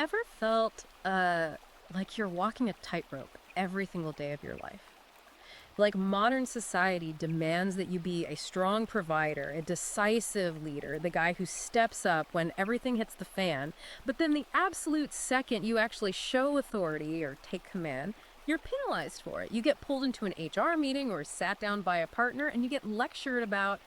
ever felt like you're walking a tightrope every single day of your life? Like modern society demands that you be a strong provider, a decisive leader, the guy who steps up when everything hits the fan. But then the absolute second you actually show authority or take command, you're penalized for it. You get pulled into an HR meeting or sat down by a partner and you get lectured about,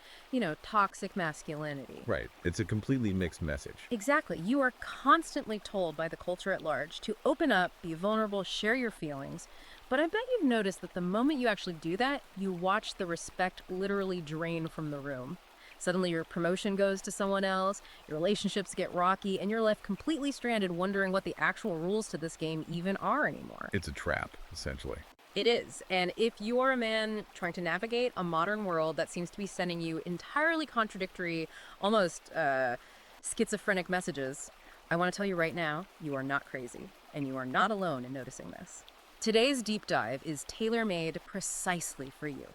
toxic masculinity. Right. It's a completely mixed message. Exactly. You are constantly told by the culture at large to open up, be vulnerable, share your feelings. But I bet you've noticed that the moment you actually do that, you watch the respect literally drain from the room. Suddenly your promotion goes to someone else, your relationships get rocky, and you're left completely stranded wondering what the actual rules to this game even are anymore. It's a trap, essentially. It is. And if you're a man trying to navigate a modern world that seems to be sending you entirely contradictory, almost schizophrenic messages, I want to tell you right now, you are not crazy, and you are not alone in noticing this. Today's deep dive is tailor-made precisely for you.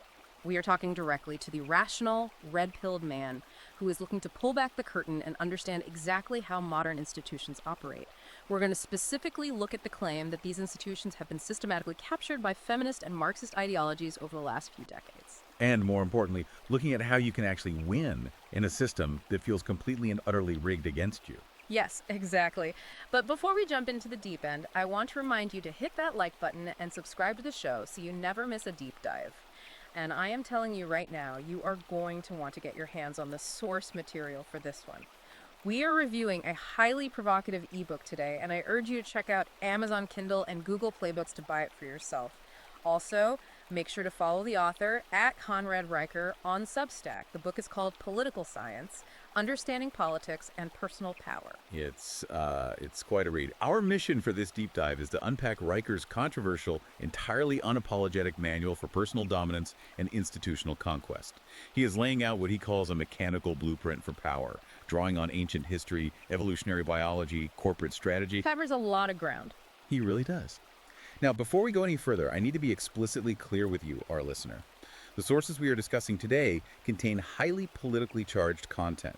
We are talking directly to the rational, red-pilled man who is looking to pull back the curtain and understand exactly how modern institutions operate. We're going to specifically look at the claim that these institutions have been systematically captured by feminist and Marxist ideologies over the last few decades. And more importantly, looking at how you can actually win in a system that feels completely and utterly rigged against you. Yes, exactly. But before we jump into the deep end, I want to remind you to hit that like button and subscribe to the show so you never miss a deep dive. And I am telling you right now, you are going to want to get your hands on the source material for this one. We are reviewing a highly provocative ebook today, and I urge you to check out Amazon Kindle and Google Playbooks to buy it for yourself. Also, make sure to follow the author at Conrad Riker on Substack. The book is called Political Science: Understanding Politics and Personal Power. It's quite a read. Our mission for this deep dive is to unpack Riker's controversial, entirely unapologetic manual for personal dominance and institutional conquest. He is laying out what he calls a mechanical blueprint for power, drawing on ancient history, evolutionary biology, corporate strategy. Covers a lot of ground. He really does. Now, before we go any further, I need to be explicitly clear with you, our listener. The sources we are discussing today contain highly politically charged content.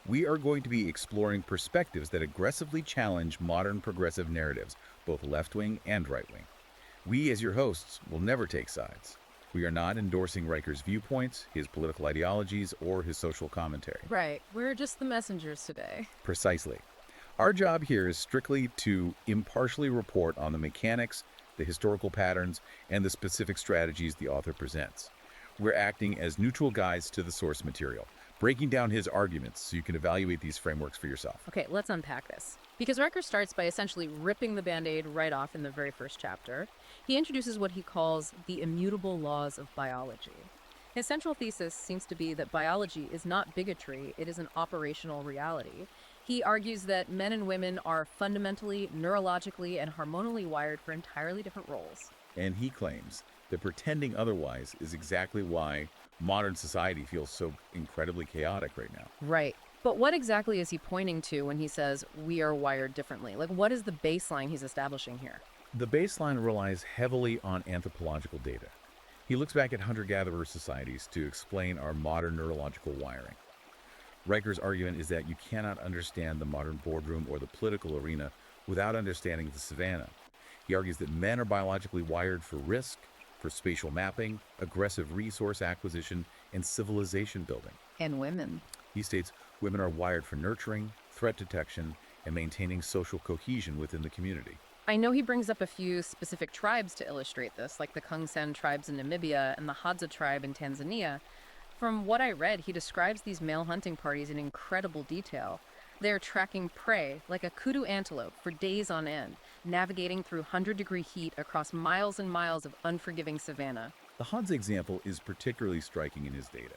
We are going to be exploring perspectives that aggressively challenge modern progressive narratives, both left-wing and right-wing. We, as your hosts, will never take sides. We are not endorsing Riker's viewpoints, his political ideologies, or his social commentary. Right. We're just the messengers today. Precisely. Our job here is strictly to impartially report on the mechanics, the historical patterns, and the specific strategies the author presents. We're acting as neutral guides to the source material, breaking down his arguments so you can evaluate these frameworks for yourself. Okay, let's unpack this. Because Riker starts by essentially ripping the Band-Aid right off in the very first chapter. He introduces what he calls the immutable laws of biology. His central thesis seems to be that biology is not bigotry, it is an operational reality. He argues that men and women are fundamentally, neurologically, and hormonally wired for entirely different roles. And he claims that pretending otherwise is exactly why modern society feels so incredibly chaotic right now. Right. But what exactly is he pointing to when he says we are wired differently? Like, what is the baseline he's establishing here? The baseline relies heavily on anthropological data. He looks back at hunter-gatherer societies to explain our modern neurological wiring. Riker's argument is that you cannot understand the modern boardroom or the political arena without understanding the savannah. He argues that men are biologically wired for risk, for spatial mapping, aggressive resource acquisition, and civilization building. And women. He states women are wired for nurturing, threat detection, and maintaining social cohesion within the community. I know he brings up a few specific tribes to illustrate this, like the Kungsan tribes in Namibia and the Hadza tribe in Tanzania. From what I read, he describes these male hunting parties in incredible detail. They're tracking prey like a kudu antelope for days on end, navigating through 100-degree heat across miles and miles of unforgiving savanna. The Hadza example is particularly striking in his data.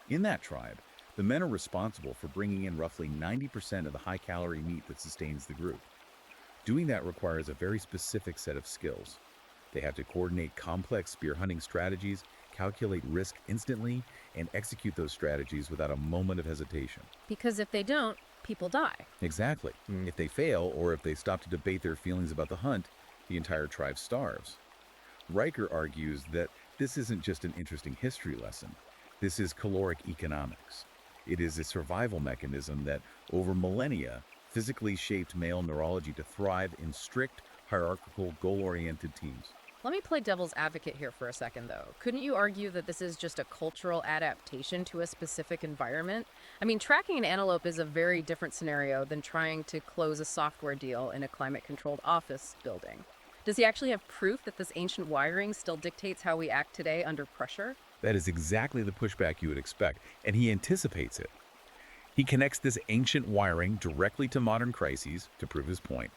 In that tribe, the men are responsible for bringing in roughly 90% of the high-calorie meat that sustains the group. Doing that requires a very specific set of skills. They have to coordinate complex spear hunting strategies, calculate risk instantly, and execute those strategies without a moment of hesitation. Because if they don't, people die. Exactly. If they fail, or if they stop to debate their feelings about the hunt, the entire tribe starves. Riker argues that this isn't just an interesting history lesson. This is caloric economics. It is a survival mechanism that, over millennia, physically shaped male neurology to thrive in strict, hierarchical, goal-oriented teams. Let me play devil's advocate here for a second, though. Couldn't you argue that this is just a cultural adaptation to a specific environment? I mean, tracking an antelope is a very different scenario than trying to close a software deal in a climate controlled office building. Does he actually have proof that this ancient wiring still dictates how we act today under pressure? That is exactly the pushback you would expect, and he anticipates it. He connects this ancient wiring directly to modern crises to prove his point.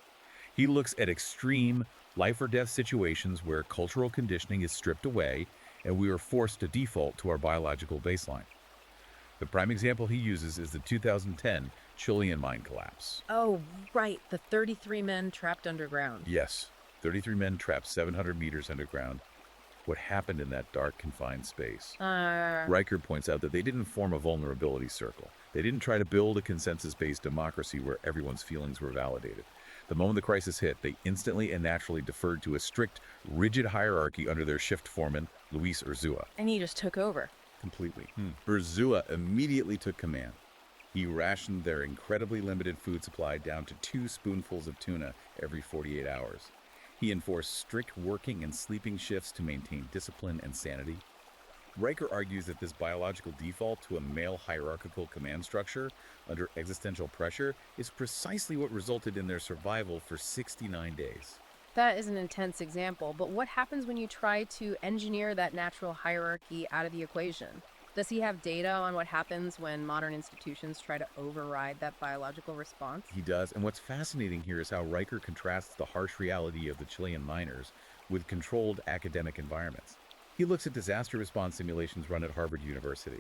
He looks at extreme, life or death situations where cultural conditioning is stripped away and we are forced to default to our biological baseline. The prime example he uses is the 2010 Chilean mine collapse. Oh, right, the 33 men trapped underground. Yes, 33 men trapped 700 meters underground. What happened in that dark, confined space? Riker points out that they didn't form a vulnerability circle. They didn't try to build a consensus-based democracy where everyone's feelings were validated. The moment the crisis hit, they instantly and naturally deferred to a strict, rigid hierarchy under their shift foreman, Luis Urzua. And he just took over. Completely. Urzua immediately took command. He rationed their incredibly limited food supply down to 2 spoonfuls of tuna every 48 hours. He enforced strict working and sleeping shifts to maintain discipline and sanity. Riker argues that this biological default to a male hierarchical command structure under existential pressure is precisely what resulted in their survival for 69 days. That is an intense example, but what happens when you try to engineer that natural hierarchy out of the equation? Does he have data on what happens when modern institutions try to override that biological response? He does, and what's fascinating here is how Riker contrasts the harsh reality of the Chilean miners with controlled academic environments. He looks at disaster response simulations run at Harvard University.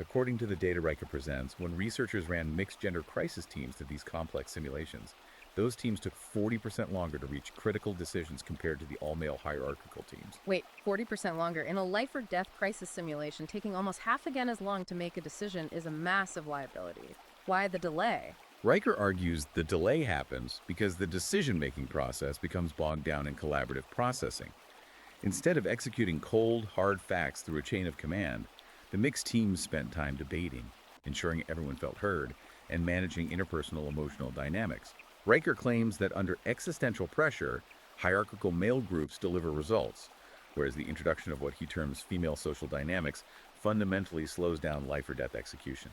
According to the data Riker presents, when researchers ran mixed-gender crisis teams to these complex simulations, those teams took 40% longer to reach critical decisions compared to the all-male hierarchical teams. Wait, 40% longer. In a life or death crisis simulation, taking almost half again as long to make a decision is a massive liability. Why the delay? Riker argues the delay happens because the decision-making process becomes bogged down in collaborative processing. Instead of executing cold, hard facts through a chain of command, the mixed teams spent time debating, ensuring everyone felt heard, and managing interpersonal emotional dynamics. Riker claims that under existential pressure, hierarchical male groups deliver results, whereas the introduction of what he terms female social dynamics fundamentally slows down life or death execution.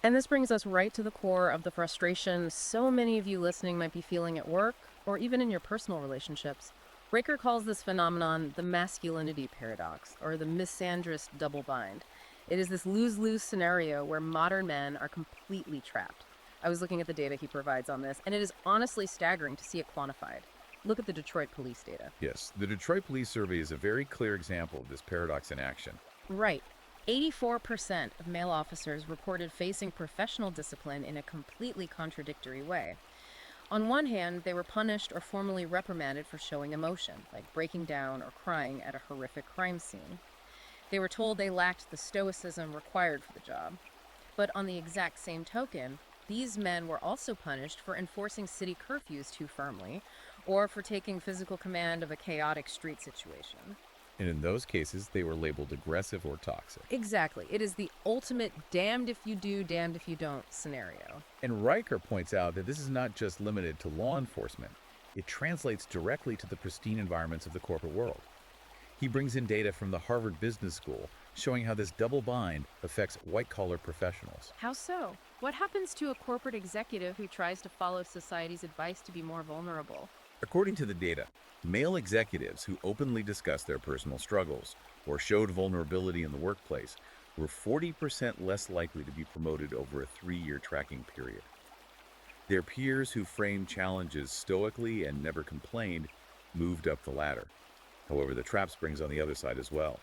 And this brings us right to the core of the frustration so many of you listening might be feeling at work or even in your personal relationships. Riker calls this phenomenon the masculinity paradox, or the misandrist double bind. It is this lose-lose scenario where modern men are completely trapped. I was looking at the data he provides on this, and it is honestly staggering to see it quantified. Look at the Detroit police data. Yes, the Detroit Police Survey is a very clear example of this paradox in action. Right. 84% of male officers reported facing professional discipline in a completely contradictory way. On one hand, they were punished or formally reprimanded for showing emotion, like breaking down or crying at a horrific crime scene. They were told they lacked the stoicism required for the job. But on the exact same token, these men were also punished for enforcing city curfews too firmly, or for taking physical command of a chaotic street situation. And in those cases, they were labeled aggressive or toxic. Exactly. It is the ultimate damned if you do, damned if you don't scenario. And Riker points out that this is not just limited to law enforcement. It translates directly to the pristine environments of the corporate world. He brings in data from the Harvard Business School showing how this double bind affects white-collar professionals. How so? What happens to a corporate executive who tries to follow society's advice to be more vulnerable? According to the data, male executives who openly discussed their personal struggles or showed vulnerability in the workplace were 40% less likely to be promoted over a 3-year tracking period. Their peers who framed challenges stoically and never complained moved up the ladder. However, the trap springs on the other side as well.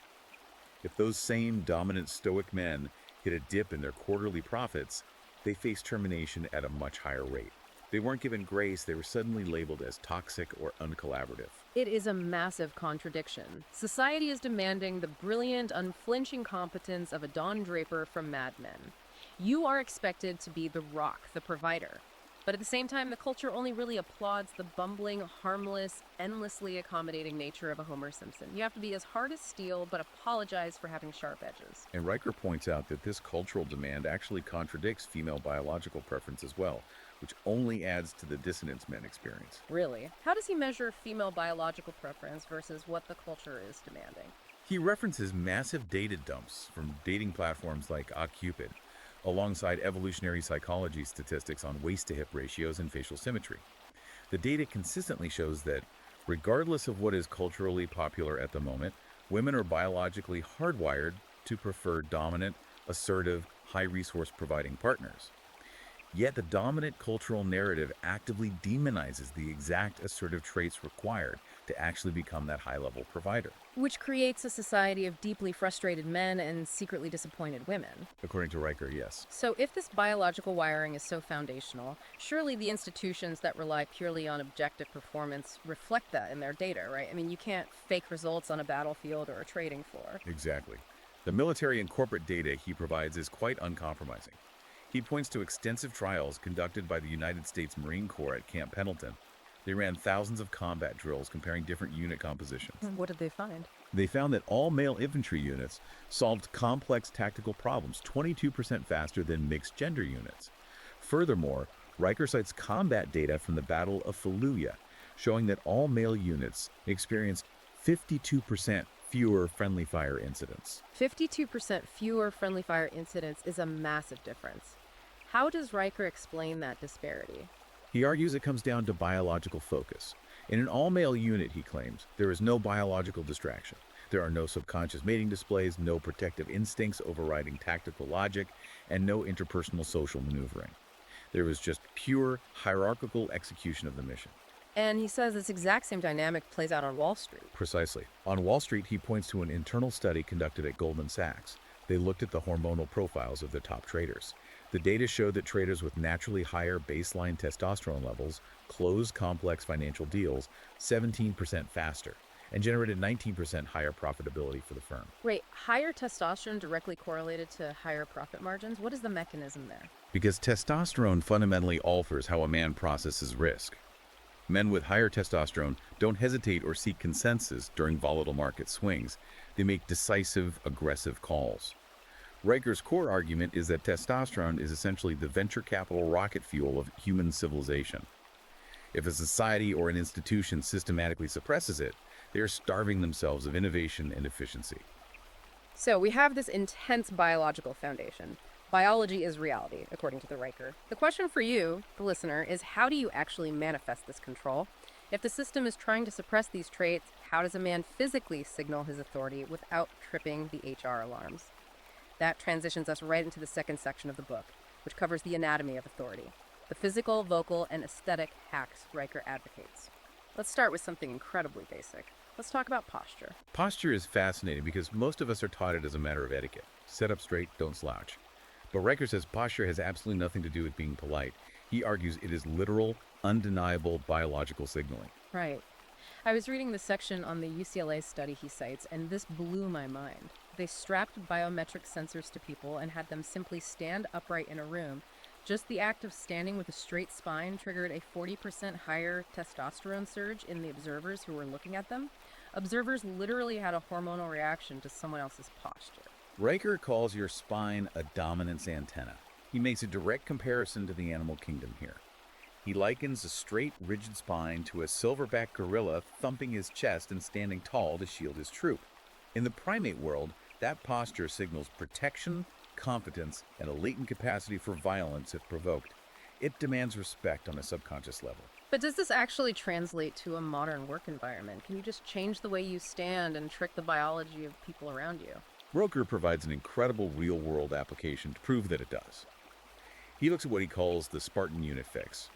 If those same dominant stoic men hit a dip in their quarterly profits, they faced termination at a much higher rate. They weren't given grace, they were suddenly labeled as toxic or uncollaborative. It is a massive contradiction. Society is demanding the brilliant, unflinching competence of a Don Draper from Mad Men. You are expected to be the rock, the provider. But at the same time, the culture only really applauds the bumbling, harmless, endlessly accommodating nature of a Homer Simpson. You have to be as hard as steel, but apologize for having sharp edges. And Riker points out that this cultural demand actually contradicts female biological preference as well. which only adds to the dissonance men experience. Really? How does he measure female biological preference versus what the culture is demanding? He references massive data dumps from dating platforms like OkCupid, alongside evolutionary psychology statistics on waist-to-hip ratios and facial symmetry. The data consistently shows that, regardless of what is culturally popular at the moment, women are biologically hardwired to prefer dominant, assertive, high-resource providing partners. Yet the dominant cultural narrative actively demonizes the exact assertive traits required to actually become that high-level provider. Which creates a society of deeply frustrated men and secretly disappointed women. According to Riker, yes. So, if this biological wiring is so foundational, surely the institutions that rely purely on objective performance reflect that in their data, right? I mean, you can't fake results on a battlefield or a trading floor. Exactly. The military and corporate data he provides is quite uncompromising. He points to extensive trials conducted by the United States Marine Corps at Camp Pendleton. They ran thousands of combat drills comparing different unit compositions. What did they find? They found that all male infantry units solved complex tactical problems 22% faster than mixed gender units. Furthermore, Riker cites combat data from the Battle of Fallujah, showing that all male units experienced 52% fewer friendly fire incidents. 52% fewer friendly fire incidents is a massive difference. How does Riker explain that disparity? He argues it comes down to biological focus. In an all-male unit, he claims, there is no biological distraction. There are no subconscious mating displays, no protective instincts overriding tactical logic, and no interpersonal social maneuvering. There is just pure, hierarchical execution of the mission. And he says this exact same dynamic plays out on Wall Street. Precisely. On Wall Street, he points to an internal study conducted at Goldman Sachs. They looked at the hormonal profiles of the top traders. The data showed that traders with naturally higher baseline testosterone levels closed complex financial deals 17% faster and generated 19% higher profitability for the firm. Wait, higher testosterone directly correlated to higher profit margins? What is the mechanism there? Because testosterone fundamentally alters how a man processes risk. Men with higher testosterone don't hesitate or seek consensus during volatile market swings. They make decisive, aggressive calls. Riker's core argument is that testosterone is essentially the venture capital rocket fuel of human civilization. If a society or an institution systematically suppresses it, they are starving themselves of innovation and efficiency. So we have this intense biological foundation. Biology is reality, according to the Riker. The question for you, the listener, is how do you actually manifest this control? If the system is trying to suppress these traits, how does a man physically signal his authority without tripping the HR alarms? That transitions us right into the second section of the book, which covers the anatomy of authority, the physical, vocal, and aesthetic hacks Riker advocates. Let's start with something incredibly basic. Let's talk about posture. Posture is fascinating because most of us are taught it as a matter of etiquette. Sit up straight, don't slouch. But Riker says posture has absolutely nothing to do with being polite. He argues it is literal, undeniable biological signaling. Right. I was reading the section on the UCLA study he cites, and this blew my mind. They strapped biometric sensors to people and had them simply stand upright in a room. Just the act of standing with a straight spine triggered a 40% higher testosterone surge in the observers who were looking at them. Observers literally had a hormonal reaction to someone else's posture. Riker calls your spine a dominance antenna. He makes a direct comparison to the animal kingdom here. He likens a straight, rigid spine to a silverback gorilla thumping his chest and standing tall to shield his troop. In the primate world, that posture signals protection, competence, and a latent capacity for violence if provoked. It demands respect on a subconscious level. But does this actually translate to a modern work environment? Can you just change the way you stand and trick the biology of people around you? Roker provides an incredible real-world application to prove that it does. He looks at what he calls the Spartan unit fix.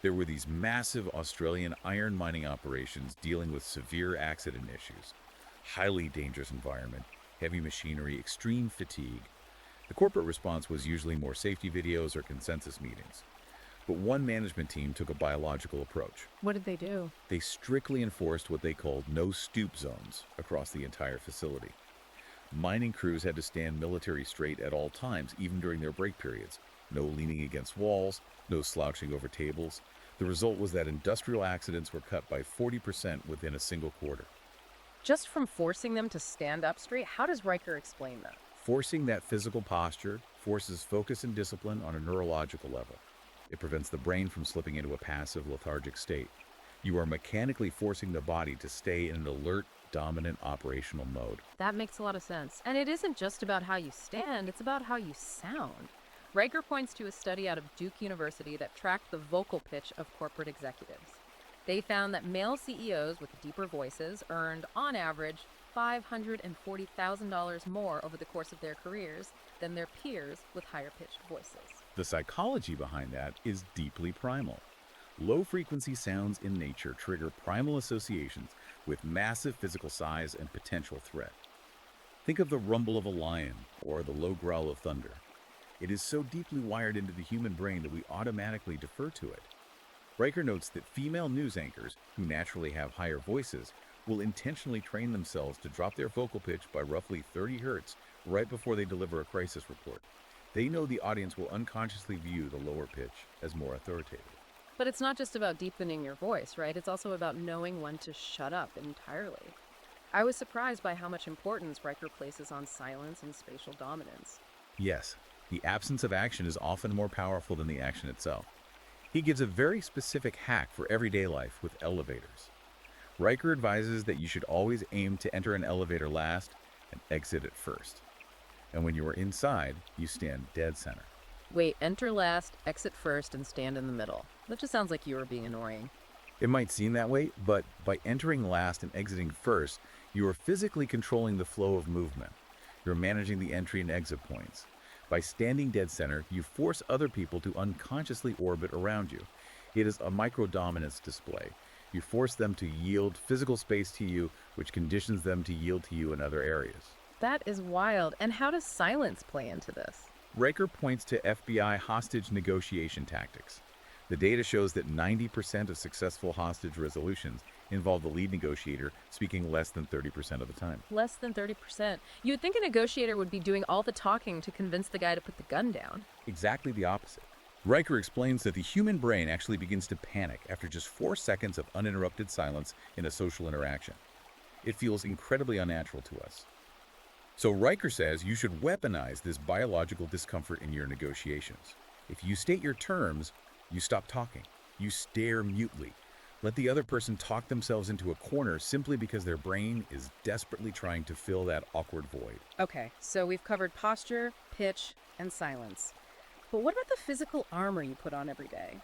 There were these massive Australian iron mining operations dealing with severe accident issues, highly dangerous environment, heavy machinery, extreme fatigue. The corporate response was usually more safety videos or consensus meetings. But one management team took a biological approach. What did they do? They strictly enforced what they called no stoop zones across the entire facility. Mining crews had to stand military straight at all times, even during their break periods. No leaning against walls, no slouching over tables. The result was that industrial accidents were cut by 40% within a single quarter. Just from forcing them to stand up straight, how does Riker explain that? Forcing that physical posture forces focus and discipline on a neurological level. It prevents the brain from slipping into a passive, lethargic state. You are mechanically forcing the body to stay in an alert, dominant operational mode. That makes a lot of sense. And it isn't just about how you stand, it's about how you sound. Riker points to a study out of Duke University that tracked the vocal pitch of corporate executives. They found that male CEOs with deeper voices earned, on average, $540,000 more over the course of their careers than their peers with higher pitched voices. The psychology behind that is deeply primal. Low-frequency sounds in nature trigger primal associations with massive physical size and potential threat. Think of the rumble of a lion or the low growl of thunder. It is so deeply wired into the human brain that we automatically defer to it. Riker notes that female news anchors, who naturally have higher voices, will intentionally train themselves to drop their vocal pitch by roughly 30 hertz right before they deliver a crisis report. They know the audience will unconsciously view the lower pitch as more authoritative. But it's not just about deepening your voice, right? It's also about knowing when to shut up entirely. I was surprised by how much importance Riker places on silence and spatial dominance. Yes, the absence of action is often more powerful than the action itself. He gives a very specific hack for everyday life with elevators. Riker advises that you should always aim to enter an elevator last and exit it first. And when you are inside, you stand dead center. Wait, enter last, exit first, and stand in the middle. That just sounds like you were being annoying. It might seem that way, but by entering last and exiting first, you are physically controlling the flow of movement. You're managing the entry and exit points. By standing dead center, you force other people to unconsciously orbit around you. It is a micro-dominance display. You force them to yield physical space to you, which conditions them to yield to you in other areas. That is wild. And how does silence play into this? Riker points to FBI hostage negotiation tactics. The data shows that 90% of successful hostage resolutions involve the lead negotiator speaking less than 30% of the time. Less than 30%. You would think a negotiator would be doing all the talking to convince the guy to put the gun down. Exactly the opposite. Riker explains that the human brain actually begins to panic after just 4 seconds of uninterrupted silence in a social interaction. It feels incredibly unnatural to us. So Riker says you should weaponize this biological discomfort in your negotiations. If you state your terms, you stop talking. You stare mutely. Let the other person talk themselves into a corner simply because their brain is desperately trying to fill that awkward void. Okay, so we've covered posture, pitch, and silence. But what about the physical armor you put on every day?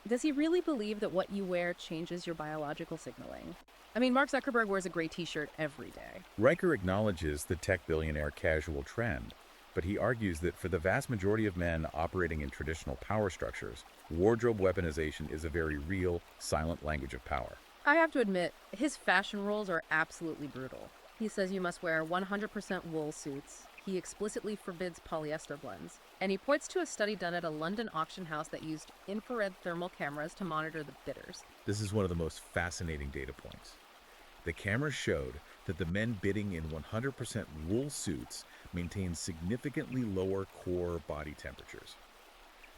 Does he really believe that what you wear changes your biological signaling? I mean, Mark Zuckerberg wears a gray t-shirt every day. Riker acknowledges the tech billionaire casual trend, but he argues that for the vast majority of men operating in traditional power structures, wardrobe weaponization is a very real, silent language of power. I have to admit, his fashion rules are absolutely brutal. He says you must wear 100% wool suits. He explicitly forbids polyester blends. And he points to a study done at a London auction house that used infrared thermal cameras to monitor the bidders. This is one of the most fascinating data points. The cameras showed that the men bidding in 100% wool suits maintained significantly lower core body temperatures.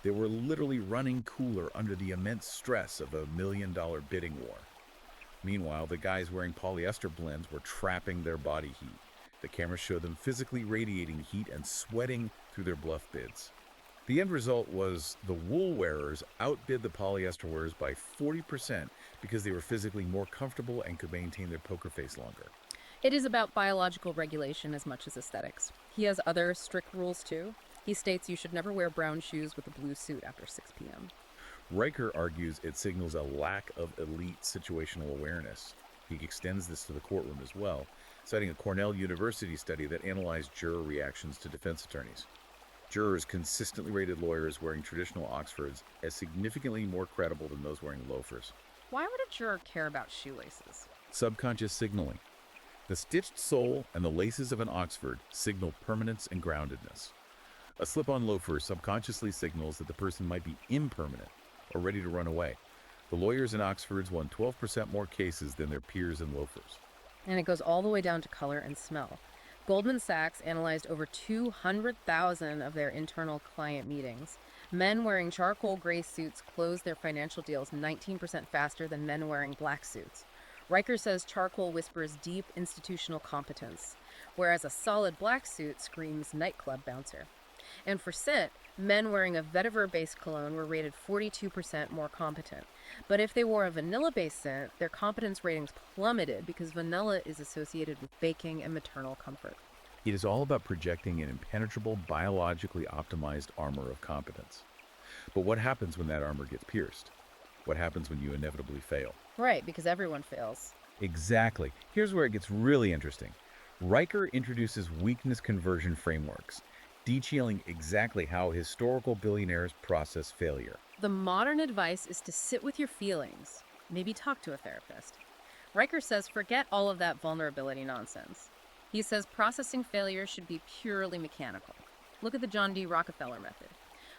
They were literally running cooler under the immense stress of a $1 million bidding war. Meanwhile, the guys wearing polyester blends were trapping their body heat. The cameras showed them physically radiating heat and sweating through their bluff bids. The end result was the wool wearers outbid the polyester wearers by 40% because they were physically more comfortable and could maintain their poker face longer. It is about biological regulation as much as aesthetics. He has other strict rules too. He states you should never wear brown shoes with a blue suit after 6 p.m. Riker argues it signals a lack of elite situational awareness. He extends this to the courtroom as well, citing a Cornell University study that analyzed juror reactions to defense attorneys. Jurors consistently rated lawyers wearing traditional Oxfords as significantly more credible than those wearing loafers. Why would a juror care about shoelaces? Subconscious signaling. The stitched sole and the laces of an Oxford signal permanence and groundedness. A slip-on loafer subconsciously signals that the person might be impermanent or ready to run away. The lawyers in Oxfords won 12% more cases than their peers in loafers. And it goes all the way down to color and smell. Goldman Sachs analyzed over 200,000 of their internal client meetings. Men wearing charcoal gray suits closed their financial deals 19% faster than men wearing black suits. Riker says charcoal whispers deep institutional competence, whereas a solid black suit screams nightclub bouncer. And for scent, men wearing a vetiver-based cologne were rated 42% more competent. But if they wore a vanilla-based scent, their competence ratings plummeted because vanilla is associated with baking and maternal comfort. It is all about projecting an impenetrable, biologically optimized armor of competence. But what happens when that armor gets pierced? What happens when you inevitably fail? Right, because everyone fails. Exactly. Here's where it gets really interesting. Riker introduces weakness conversion frameworks, detailing exactly how historical billionaires process failure. The modern advice is to sit with your feelings. Maybe talk to a therapist. Riker says forget all of that vulnerability nonsense. He says processing failure should be purely mechanical. Look at the John D. Rockefeller method.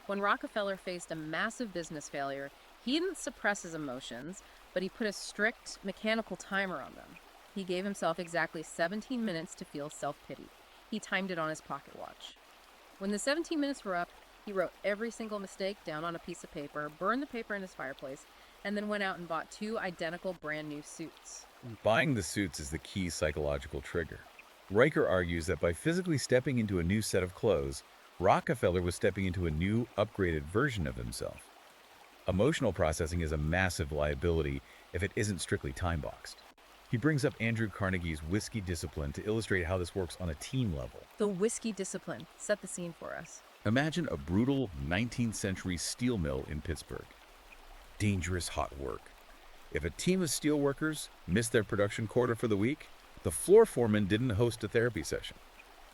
When Rockefeller faced a massive business failure, he didn't suppress his emotions, but he put a strict mechanical timer on them. He gave himself exactly 17 minutes to feel self-pity. He timed it on his pocket watch. When the 17 minutes were up, he wrote every single mistake down on a piece of paper, burned the paper in his fireplace, and then went out and bought 2 identical brand new suits. Buying the suits is the key psychological trigger. Riker argues that by physically stepping into a new set of clothes, Rockefeller was stepping into a new, upgraded version of himself. Emotional processing is a massive liability if it isn't strictly time-boxed. He brings up Andrew Carnegie's whiskey discipline to illustrate how this works on a team level. The whiskey discipline. Set the scene for us. Imagine a brutal 19th century steel mill in Pittsburgh. Dangerous hot work. If a team of steel workers missed their production quota for the week, the floor foreman didn't host a therapy session.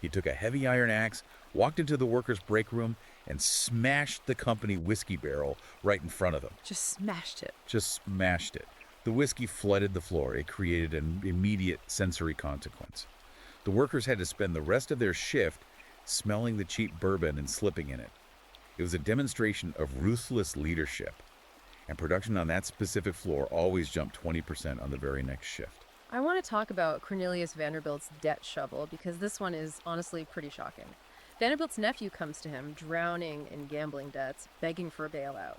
He took a heavy iron axe, walked into the workers' break room, and smashed the company whiskey barrel right in front of them. Just smashed it. Just smashed it. The whiskey flooded the floor. It created an immediate sensory consequence. The workers had to spend the rest of their shift smelling the cheap bourbon and slipping in it. It was a demonstration of ruthless leadership. And production on that specific floor always jumped 20% on the very next shift. I want to talk about Cornelius Vanderbilt's debt shovel because this one is honestly pretty shocking. Vanderbilt's nephew comes to him, drowning in gambling debts, begging for a bailout.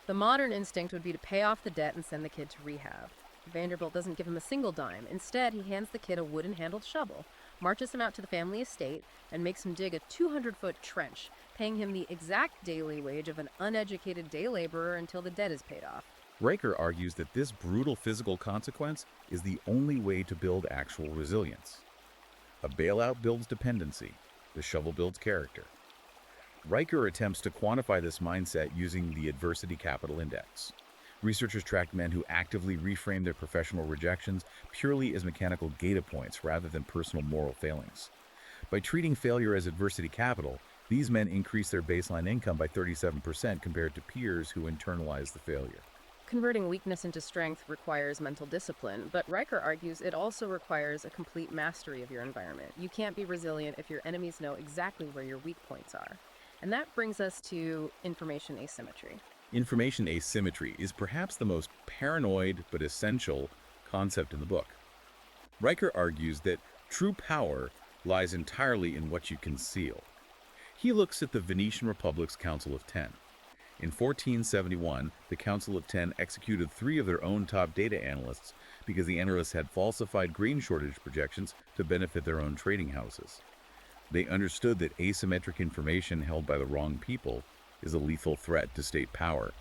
The modern instinct would be to pay off the debt and send the kid to rehab. Vanderbilt doesn't give him a single dime. Instead, he hands the kid a wooden-handled shovel, marches him out to the family estate, and makes him dig a 200-foot trench, paying him the exact daily wage of an uneducated day laborer until the debt is paid off. Riker argues that this brutal physical consequence is the only way to build actual resilience. A bailout builds dependency. The shovel builds character. Riker attempts to quantify this mindset using the Adversity Capital Index. Researchers tracked men who actively reframed their professional rejections purely as mechanical data points rather than personal moral failings. By treating failure as adversity capital, these men increased their baseline income by 37% compared to peers who internalized the failure. Converting weakness into strength requires mental discipline, but Riker argues it also requires a complete mastery of your environment. You can't be resilient if your enemies know exactly where your weak points are. And that brings us to information asymmetry. Information asymmetry is perhaps the most paranoid but essential concept in the book. Riker argues that true power lies entirely in what you conceal. He looks at the Venetian Republic's Council of Ten. In 1471, the Council of Ten executed 3 of their own top data analysts because the analysts had falsified grain shortage projections to benefit their own trading houses. They understood that asymmetric information held by the wrong people is a lethal threat to state power.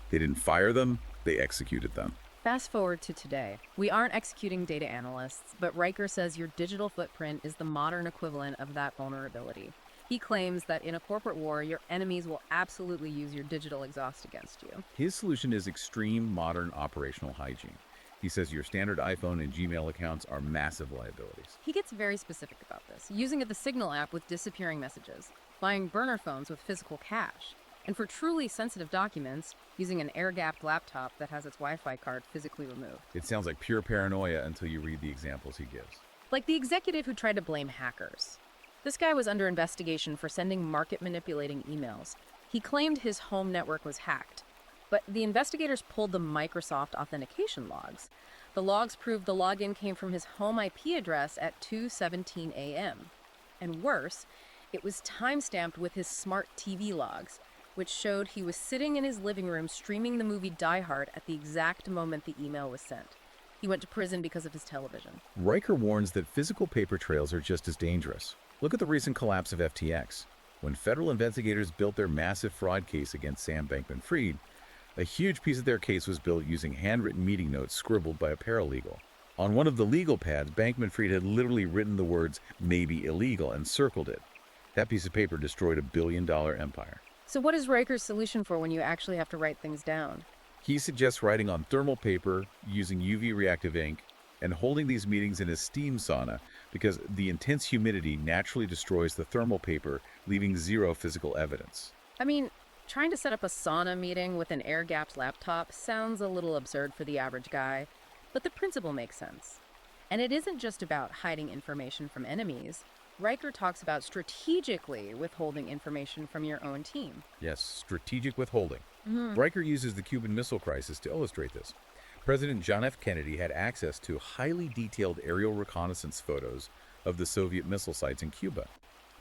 They didn't fire them, they executed them. Fast forward to today. We aren't executing data analysts, but Riker says your digital footprint is the modern equivalent of that vulnerability. He claims that in a corporate war, your enemies will absolutely use your digital exhaust against you. His solution is extreme modern operational hygiene. He says your standard iPhone and Gmail accounts are massive liabilities. He gets very specific about this, using the Signal app with disappearing messages, buying burner phones with physical cache, and for truly sensitive documents, using an air-gapped laptop that has its Wi-Fi card physically removed. It sounds like pure paranoia until you read the examples he gives. Like the executive who tried to blame hackers. This guy was under investigation for sending market-manipulating emails. He claimed his home network was hacked, but the investigators pulled the Microsoft authentication logs. The logs proved the login came from his home IP address at 2:17 a.m. And worse, it was time-stamped with his smart TV logs, which showed he was sitting in his living room streaming the movie Die Hard at the exact moment the email was sent. He went to prison because of his television. Riker warns that physical paper trails are just as dangerous. Look at the recent collapse of FTX. When federal investigators built their massive fraud case against Sam Bankman-Fried, a huge piece of their case was built using handwritten meeting notes scribbled by a paralegal. On one of the legal pads, Bankman-Fried had literally written the words "may be illegal" and circled it. That piece of paper destroyed a billion-dollar empire. So what is Riker's solution for when you actually have to write things down? He suggests writing on thermal paper using UV reactive ink and holding these meetings in a steam sauna because the intense humidity naturally destroys the thermal paper, leaving zero physical evidence. I mean, trying to set up a sauna meeting with an air-gapped laptop sounds a little absurd for the average guy, but the principle makes sense. And it isn't just about hiding information from enemies. Riker talks about strategically withholding information from your own team. Yes, strategic withholding. Riker uses the Cuban Missile Crisis to illustrate this. President John F. Kennedy had access to highly detailed aerial reconnaissance photos of the Soviet missile sites in Cuba,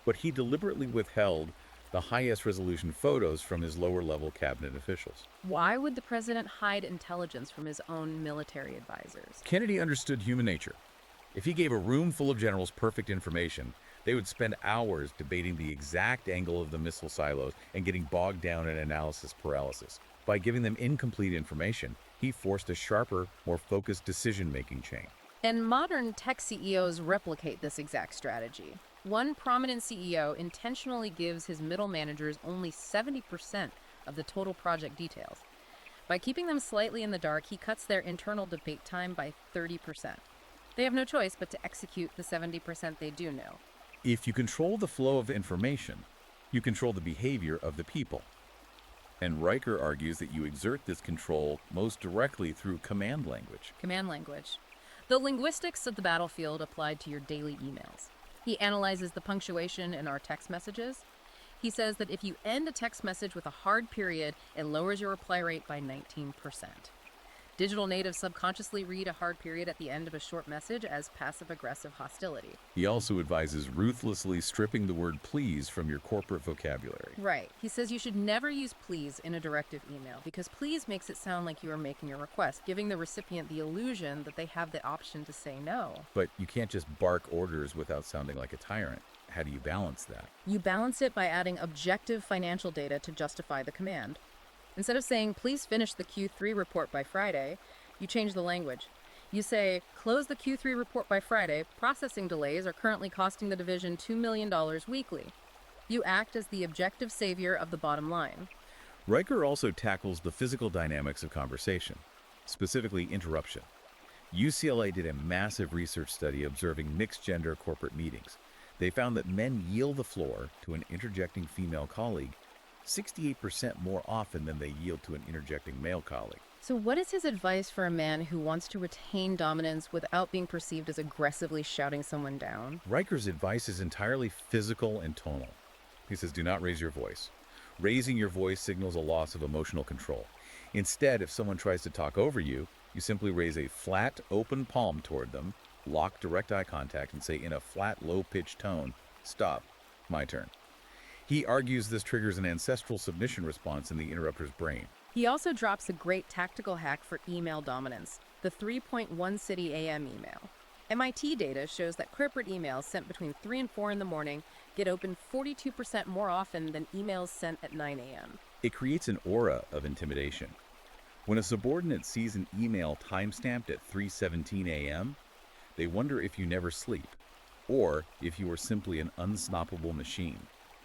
but he deliberately withheld the highest resolution photos from his lower level cabinet officials. Why would the president hide intelligence from his own military advisors? Kennedy understood human nature. If he gave a room full of generals perfect information, they would spend hours debating the exact angle of the missile silos and getting bogged down in analysis paralysis. By giving them incomplete information, he forced a sharper, more focused decision-making chain. And modern tech CEOs replicate this exact strategy. One prominent CEO intentionally gives his middle managers only 70% of the total project details. By keeping them slightly in the dark, he cuts their internal debate time by 30%. They have no choice but to execute the 70% they do know. If you control the flow of information, you control the behavior of the people. And Riker argues that you exert this control most directly through command language. Command language. The linguistics of the battlefield applied to your daily emails. He analyzes the punctuation in our text messages. He says that if you end a text message with a hard period, it lowers your reply rate by 19%. Digital natives subconsciously read a hard period at the end of a short message as passive-aggressive hostility. He also advises ruthlessly stripping the word please from your corporate vocabulary. Right. He says you should never use please in a directive email because please makes it sound like you are making a request, giving the recipient the illusion that they have the option to say no. But you can't just bark orders without sounding like a tyrant. How do you balance that? You balance it by adding objective financial data to justify the command. Instead of saying, please finish the Q3 report by Friday, you change the language. You say, close the Q3 report by Friday. Processing delays are currently costing the division $2 million weekly. You act as the objective savior of the bottom line. Riker also tackles the physical dynamics of conversation, specifically interruption. UCLA did a massive research study observing mixed-gender corporate meetings. They found that men yield the floor to an interjecting female colleague 68% more often than they yield to an interjecting male colleague. So what is his advice for a man who wants to retain dominance without being perceived as aggressively shouting someone down? Riker's advice is entirely physical and tonal. He says, do not raise your voice. Raising your voice signals a loss of emotional control. Instead, if someone tries to talk over you, you simply raise a flat, open palm toward them, lock direct eye contact, and say in a flat, low-pitched tone, stop, my turn. He argues this triggers an ancestral submission response in the interrupter's brain. He also drops a great tactical hack for email dominance, the 3.1 City AM email. MIT data shows that corporate emails sent between 3 and 4 in the morning get opened 42% more often than emails sent at 9 a.m. It creates an aura of intimidation. When a subordinate sees an email timestamped at 3:17 a.m., they wonder if you never sleep, or if you are simply an unstoppable machine.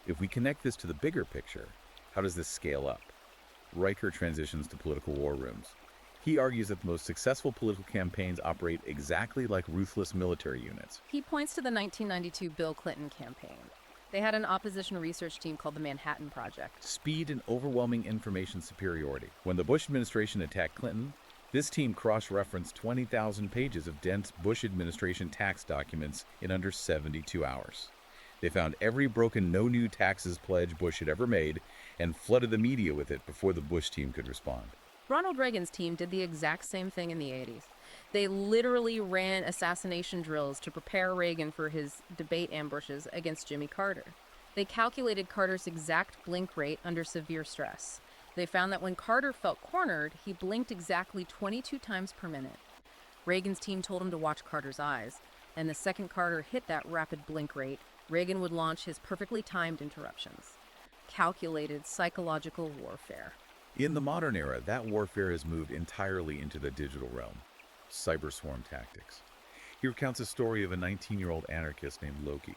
If we connect this to the bigger picture, how does this scale up? Riker transitions to political war rooms. He argues that the most successful political campaigns operate exactly like ruthless military units. He points to the 1992 Bill Clinton campaign. They had an opposition research team called the Manhattan Project. Speed and overwhelming information superiority. When the Bush administration attacked Clinton, this team cross-referenced 20,000 pages of dense Bush administration tax documents in under 72 hours. They found every broken no new taxes pledge Bush had ever made and flooded the media with it before the Bush team could respond. Ronald Reagan's team did the exact same thing in the 80s. They literally ran assassination drills to prepare Reagan for his debate ambushes against Jimmy Carter. They calculated Carter's exact blink rate under severe stress. They found that when Carter felt cornered, he blinked exactly 22 times per minute. Reagan's team told him to watch Carter's eyes, and the second Carter hit that rapid blink rate, Reagan would launch his perfectly timed interruptions, calculated psychological warfare. In the modern era, that warfare has moved entirely into the digital realm. Cyber swarm tactics. He recounts a story of a 19-year-old anarchist named Loki.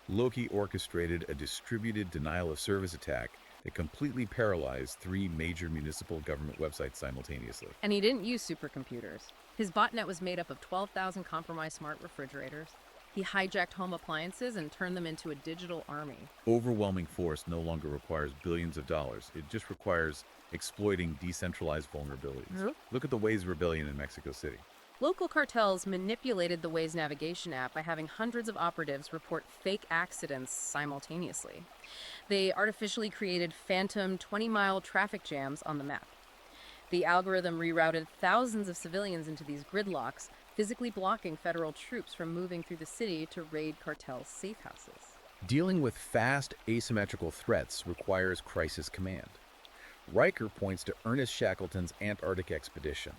Loki orchestrated a distributed denial-of-service attack that completely paralyzed 3 major municipal government websites simultaneously. And he didn't use supercomputers. His botnet was made up of 12,000 compromised smart refrigerators. He hijacked home appliances and turned them into a digital army. Overwhelming force no longer requires billions of dollars. It just requires exploiting decentralized vulnerabilities. Look at the Waze rebellion in Mexico City. Local cartels manipulated the Waze navigation app by having hundreds of operatives report fake accidents simultaneously. They artificially created phantom 20-mile traffic jams on the map. The algorithm rerouted thousands of civilians into these gridlocks, physically blocking federal troops from moving through the city to raid cartels' safe houses. Dealing with fast, asymmetrical threats requires crisis command. Riker points to Ernest Shackleton's Antarctic expedition.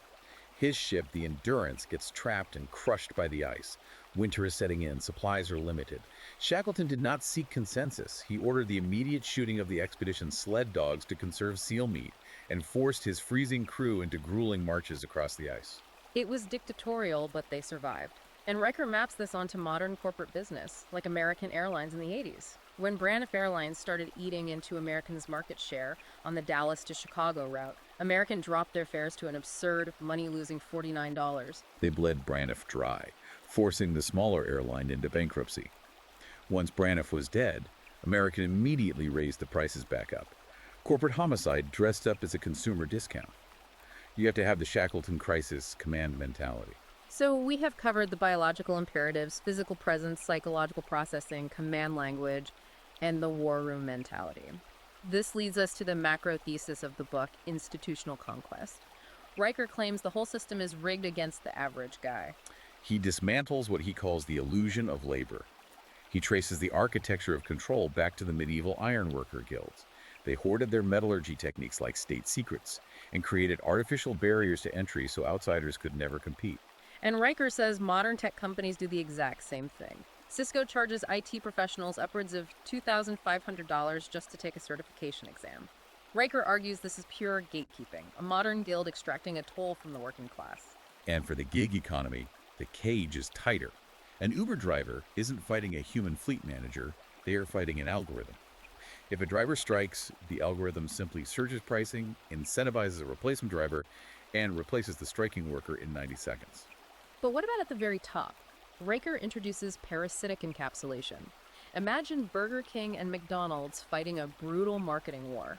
His ship, the Endurance, gets trapped and crushed by the ice. Winter is setting in, supplies are limited. Shackleton did not seek consensus. He ordered the immediate shooting of the expedition's sled dogs to conserve seal meat and forced his freezing crew into grueling marches across the ice. It was dictatorial, but they survived. And Riker maps this onto modern corporate business, like American Airlines in the 80s. When Braniff Airlines started eating into Americans' market share on the Dallas to Chicago route, American dropped their fares to an absurd, money-losing $49. They bled Braniff dry, forcing the smaller airline into bankruptcy. Once Braniff was dead, American immediately raised the prices back up. Corporate homicide dressed up as a consumer discount. You have to have the Shackleton crisis command mentality. So we have covered the biological imperatives, physical presence, psychological processing, command language, and the war room mentality. This leads us to the macro thesis of the book, Institutional Conquest. Riker claims the whole system is rigged against the average guy. He dismantles what he calls the illusion of labor. He traces the architecture of control back to the medieval ironworker guilds. They hoarded their metallurgy techniques like state secrets and created artificial barriers to entry so outsiders could never compete. And Riker says modern tech companies do the exact same thing. Cisco charges IT professionals upwards of $2,500 just to take a certification exam. Riker argues this is pure gatekeeping, a modern guild extracting a toll from the working class. And for the gig economy, the cage is tighter. An Uber driver isn't fighting a human fleet manager, they are fighting an algorithm. If a driver strikes, the algorithm simply surges pricing, incentivizes a replacement driver, and replaces the striking worker in 90 seconds. But what about at the very top? Riker introduces parasitic encapsulation. Imagine Burger King and McDonald's fighting a brutal marketing war.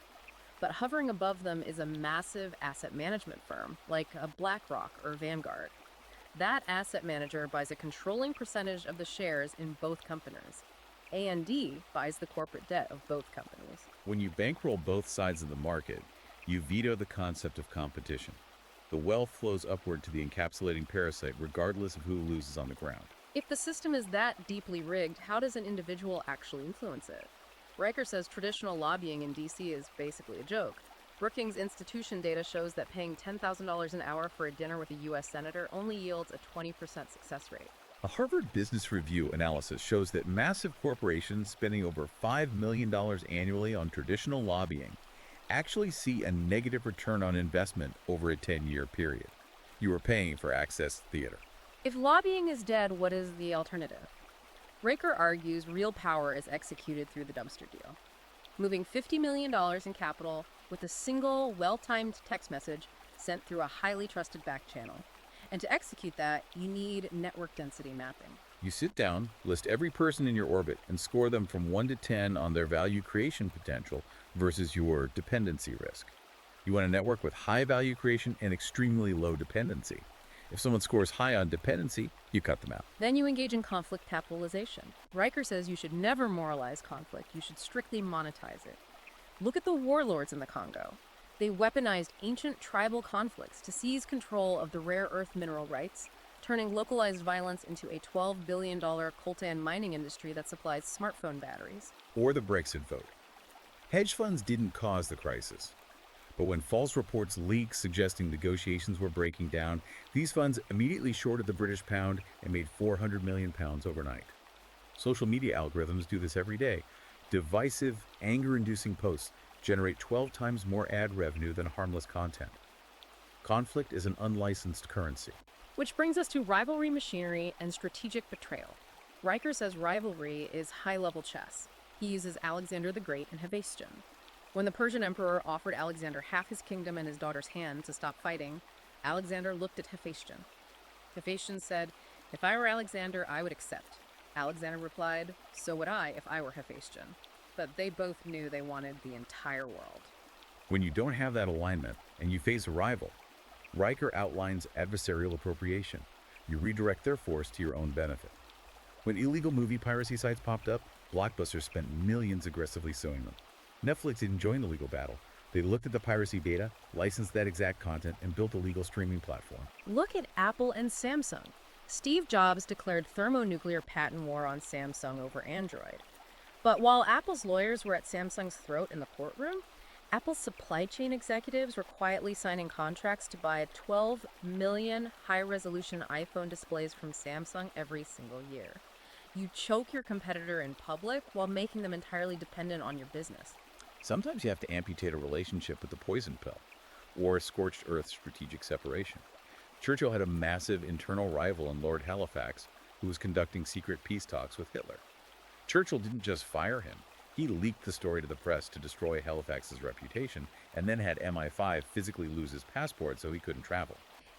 But hovering above them is a massive asset management firm, like a BlackRock or Vanguard. That asset manager buys a controlling percentage of the shares in both companies. A&D buys the corporate debt of both companies. When you bankroll both sides of the market, you veto the concept of competition. The wealth flows upward to the encapsulating parasite regardless of who loses on the ground. If the system is that deeply rigged, how does an individual actually influence it? Riker says traditional lobbying in D.C. is basically a joke. Brookings Institution data shows that paying $10,000 an hour for a dinner with a U.S. senator only yields a 20% success rate. A Harvard Business Review analysis shows that massive corporations spending over $5 million annually on traditional lobbying actually see a negative return on investment over a 10-year period. You are paying for access theater. If lobbying is dead, what is the alternative? Riker argues real power is executed through the dumpster deal. Moving $50 million in capital with a single, well-timed text message sent through a highly trusted back channel. And to execute that, you need network density mapping. You sit down, list every person in your orbit, and score them from 1 to 10 on their value creation potential versus your dependency risk. You want a network with high value creation and extremely low dependency. If someone scores high on dependency, you cut them out. Then you engage in conflict capitalization. Riker says you should never moralize conflict, you should strictly monetize it. Look at the warlords in the Congo. They weaponized ancient tribal conflicts to seize control of the rare earth mineral rights, turning localized violence into a $12 billion coltan mining industry that supplies smartphone batteries. Or the Brexit vote. Hedge funds didn't cause the crisis. But when false reports leaked suggesting negotiations were breaking down, these funds immediately shorted the British pound and made £400 million overnight. Social media algorithms do this every day. Divisive, anger-inducing posts generate 12 times more ad revenue than harmless content. Conflict is an unlicensed currency. Which brings us to rivalry machinery and strategic betrayal. Riker says rivalry is high-level chess. He uses Alexander the Great and Hephaestion. When the Persian emperor offered Alexander half his kingdom and his daughter's hand to stop fighting, Alexander looked at Hephaestion. Hephaestion said, "If I were Alexander, I would accept." Alexander replied, "So would I if I were Hephaestion." But they both knew they wanted the entire world. When you don't have that alignment and you face a rival, Riker outlines adversarial appropriation. You redirect their force to your own benefit. When illegal movie piracy sites popped up, Blockbuster spent millions aggressively suing them. Netflix didn't join the legal battle. They looked at the piracy data, licensed that exact content, and built a legal streaming platform. Look at Apple and Samsung. Steve Jobs declared thermonuclear patent war on Samsung over Android. But while Apple's lawyers were at Samsung's throat in the courtroom, Apple's supply chain executives were quietly signing contracts to buy 12 million high-resolution iPhone displays from Samsung every single year. You choke your competitor in public while making them entirely dependent on your business. Sometimes you have to amputate a relationship with the poison pill, or scorched earth strategic separation. Churchill had a massive internal rival in Lord Halifax, who was conducting secret peace talks with Hitler. Churchill didn't just fire him. He leaked the story to the press to destroy Halifax's reputation, and then had MI5 physically lose his passport so he couldn't travel.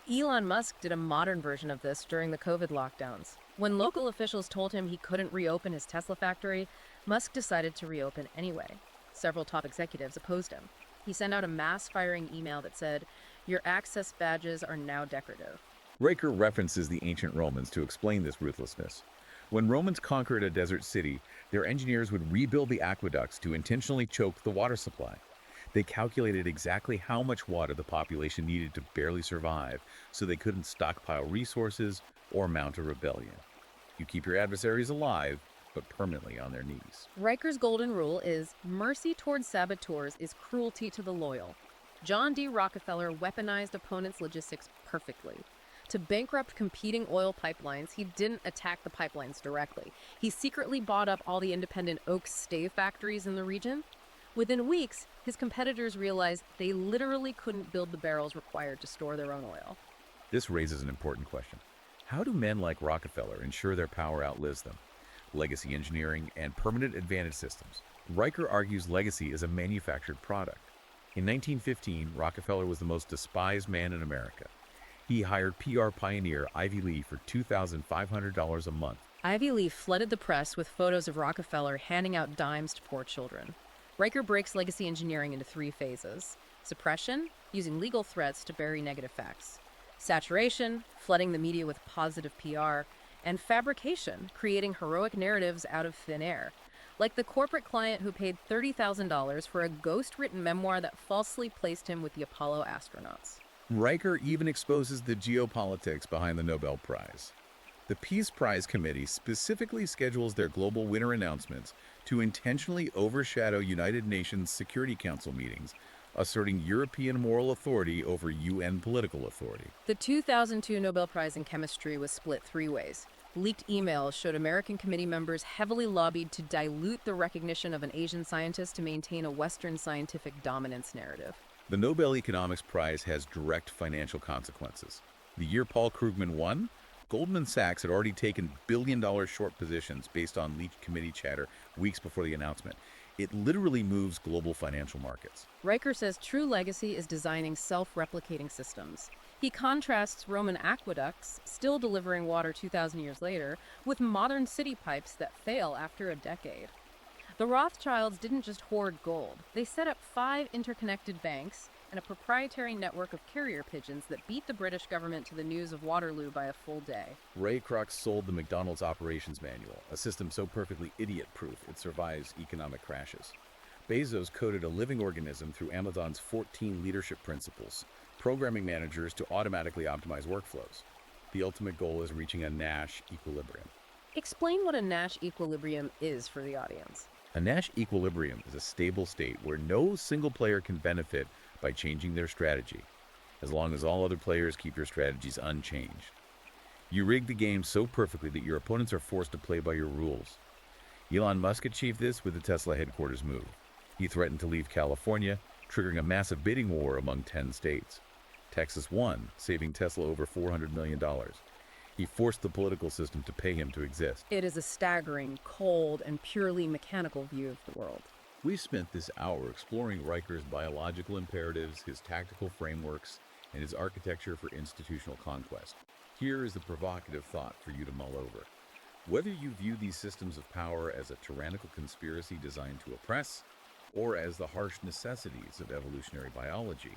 Elon Musk did a modern version of this during the COVID lockdowns. When local officials told him he couldn't reopen his Tesla factory, Musk decided to reopen anyway. Several top executives opposed him. He sent out a mass firing email that said, "Your access badges are now decorative." Riker references the ancient Romans to explain this ruthlessness. When Romans conquered a desert city, their engineers would rebuild the aqueducts to intentionally choke the water supply. They calculated exactly how much water the population needed to barely survive, so they couldn't stockpile resources or mount a rebellion. You keep your adversaries alive, but permanently on their knees. Riker's golden rule is mercy towards saboteurs is cruelty to the loyal. John D. Rockefeller weaponized opponents' logistics perfectly. To bankrupt competing oil pipelines, he didn't attack the pipelines directly. He secretly bought up all the independent oak stave factories in the region. Within weeks, his competitors realized they literally couldn't build the barrels required to store their own oil. This raises an important question. How do men like Rockefeller ensure their power outlives them? Legacy engineering and permanent advantage systems. Riker argues legacy is a manufactured product. In 1915, Rockefeller was the most despised man in America. He hired PR pioneer Ivy Lee for $2,500 a month. Ivy Lee flooded the press with photos of Rockefeller handing out dimes to poor children. Riker breaks legacy engineering into 3 phases. Suppression, using legal threats to bury negative facts. Saturation, flooding the media with positive PR. And fabrication, creating heroic narratives out of thin air. Like the corporate client who paid $30,000 for a ghost-written memoir that falsely placed him with the Apollo astronauts. Riker even exposes the geopolitics behind the Nobel Prize. The Peace Prize Committee specifically schedules their global winner announcements to intentionally overshadow United Nations Security Council meetings, asserting European moral authority over UN political authority. The 2002 Nobel Prize in Chemistry was split 3 ways. Leaked emails showed American committee members heavily lobbied to dilute the recognition of an Asian scientist to maintain a Western scientific dominance narrative. The Nobel Economics Prize has direct financial consequences. The year Paul Krugman won, Goldman Sachs had already taken billion-dollar short positions based on leaked committee chatter weeks before the announcement. It literally moves global financial markets. Riker says true legacy is designing self-replicating systems. He contrasts Roman aqueducts, still delivering water 2,000 years later, with modern city pipes that fail after a decade. The Rothschilds didn't just hoard gold. They set up 5 interconnected banks and a proprietary network of carrier pigeons that beat the British government to the news of Waterloo by a full day. Ray Kroc sold the McDonald's Operations Manual, a system so perfectly idiot-proof it survives economic crashes. Bezos coded a living organism through Amazon's 14 leadership principles, programming managers to automatically optimize workflows. The ultimate goal is reaching a Nash equilibrium. Explain what a Nash equilibrium is for the audience. A Nash equilibrium is a stable state where no single player can benefit by changing their strategy, as long as all other players keep their strategies unchanged. You rig the game so perfectly that your opponents are forced to play by your rules. Elon Musk achieved this with the Tesla headquarters move. He threatened to leave California, triggering a massive bidding war among 10 states. Texas won, saving Tesla over $400 million. He forced the political system to pay him to exist. It is a staggering, cold, and purely mechanical view of the world. We spent this hour exploring Riker's biological imperatives, his tactical frameworks, and his architecture for institutional conquest. Here is the provocative thought for you to mull over. Whether you view these systems of power as a tyrannical conspiracy designed to oppress, or as the harsh necessities of evolutionary biology,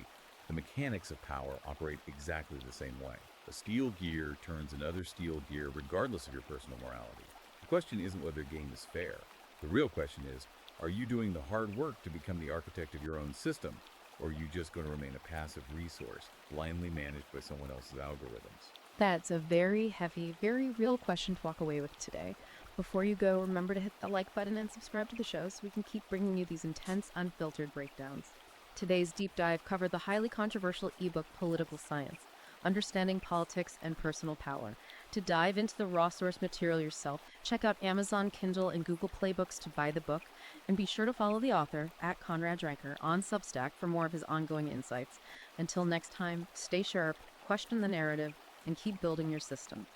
the mechanics of power operate exactly the same way. A steel gear turns another steel gear regardless of your personal morality. The question isn't whether a game is fair. The real question is, are you doing the hard work to become the architect of your own system, or are you just going to remain a passive resource, blindly managed by someone else's algorithms? That's a very heavy, very real question to walk away with today. Before you go, remember to hit the like button and subscribe to the show so we can keep bringing you these intense, unfiltered breakdowns. Today's deep dive covered the highly controversial ebook Political Science, Understanding Politics and Personal Power. To dive into the raw source material yourself, check out Amazon, Kindle, and Google Play Books to buy the book, and be sure to follow the author, @ConradRiker, on Substack for more of his ongoing insights. Until next time, stay sharp, question the narrative, and keep building your system.